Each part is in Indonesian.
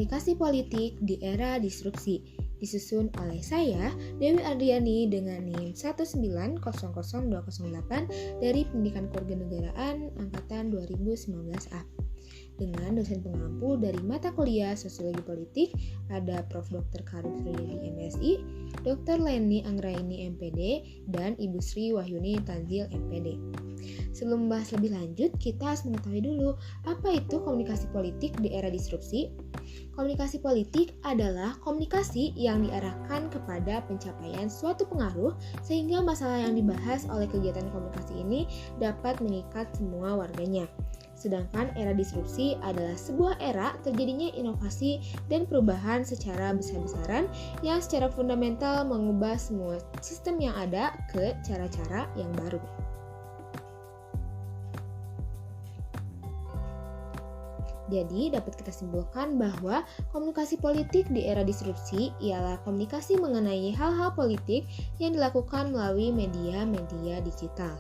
Komunikasi Politik di Era Disrupsi, disusun oleh saya, Dewi Ardhiyani dengan NIM 1900208 dari Pendidikan Kewarganegaraan Angkatan 2019A. Dengan dosen pengampu dari mata kuliah Sosiologi Politik, ada Prof. Dr. Karim Suryadi MSI, Dr. Leni Anggraini MPD, dan Ibu Sri Wahyuni Tanzil MPD. Sebelum membahas lebih lanjut, kita harus mengetahui dulu apa itu komunikasi politik di era disrupsi. Komunikasi politik adalah komunikasi yang diarahkan kepada pencapaian suatu pengaruh sehingga masalah yang dibahas oleh kegiatan komunikasi ini dapat mengikat semua warganya. Sedangkan era disrupsi adalah sebuah era terjadinya inovasi dan perubahan secara besar-besaran yang secara fundamental mengubah semua sistem yang ada ke cara-cara yang baru. Jadi dapat kita simpulkan bahwa komunikasi politik di era disrupsi ialah komunikasi mengenai hal-hal politik yang dilakukan melalui media-media digital.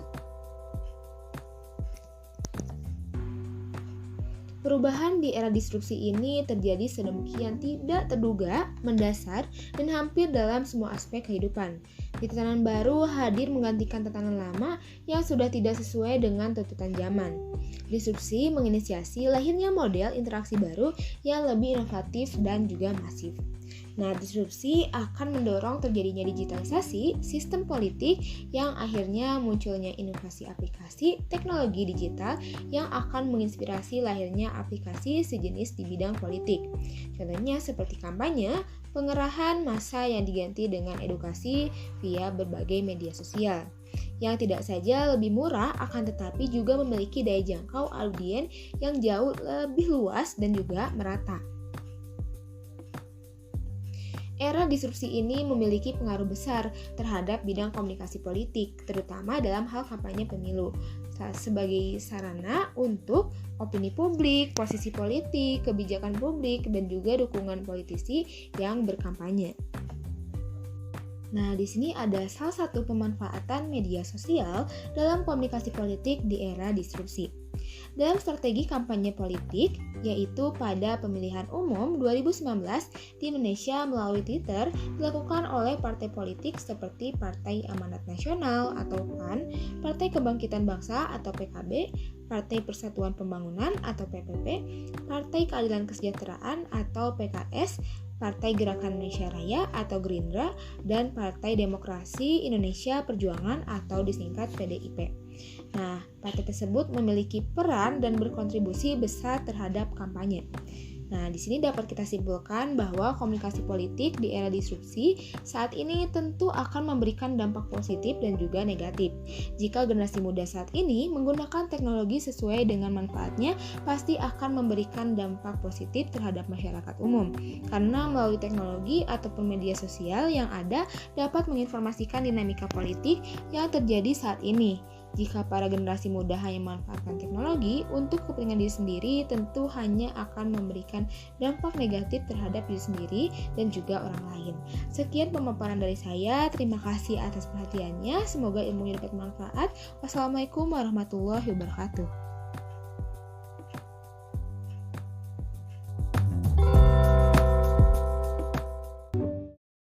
Perubahan di era disrupsi ini terjadi sedemikian tidak terduga, mendasar, dan hampir dalam semua aspek kehidupan. Tatanan baru hadir menggantikan tatanan lama yang sudah tidak sesuai dengan tuntutan zaman. Disrupsi menginisiasi lahirnya model interaksi baru yang lebih inovatif dan juga masif. Nah, disrupsi akan mendorong terjadinya digitalisasi sistem politik yang akhirnya munculnya inovasi aplikasi teknologi digital yang akan menginspirasi lahirnya aplikasi sejenis di bidang politik. Contohnya seperti kampanye, pengerahan massa yang diganti dengan edukasi via berbagai media sosial. Yang tidak saja lebih murah akan tetapi juga memiliki daya jangkau audiens yang jauh lebih luas dan juga merata. Era disrupsi ini memiliki pengaruh besar terhadap bidang komunikasi politik, terutama dalam hal kampanye pemilu, sebagai sarana untuk opini publik, posisi politik, kebijakan publik, dan juga dukungan politisi yang berkampanye. Nah, di sini ada salah satu pemanfaatan media sosial dalam komunikasi politik di era disrupsi. Dalam strategi kampanye politik, yaitu pada pemilihan umum 2019 di Indonesia melalui Twitter, dilakukan oleh partai politik seperti Partai Amanat Nasional atau PAN, Partai Kebangkitan Bangsa atau PKB, Partai Persatuan Pembangunan atau PPP, Partai Keadilan Kesejahteraan atau PKS, Partai Gerakan Indonesia Raya atau Gerindra, dan Partai Demokrasi Indonesia Perjuangan atau disingkat PDIP. Nah, partai tersebut memiliki peran dan berkontribusi besar terhadap kampanye. Nah, di sini dapat kita simpulkan bahwa komunikasi politik di era disrupsi saat ini tentu akan memberikan dampak positif dan juga negatif. Jika generasi muda saat ini menggunakan teknologi sesuai dengan manfaatnya, pasti akan memberikan dampak positif terhadap masyarakat umum. Karena melalui teknologi ataupun media sosial yang ada dapat menginformasikan dinamika politik yang terjadi saat ini. Jika para generasi muda hanya memanfaatkan teknologi untuk kepentingan diri sendiri, tentu hanya akan memberikan dampak negatif terhadap diri sendiri dan juga orang lain. Sekian pemaparan dari saya, terima kasih atas perhatiannya, semoga ilmunya dapat bermanfaat. Wassalamualaikum warahmatullahi wabarakatuh.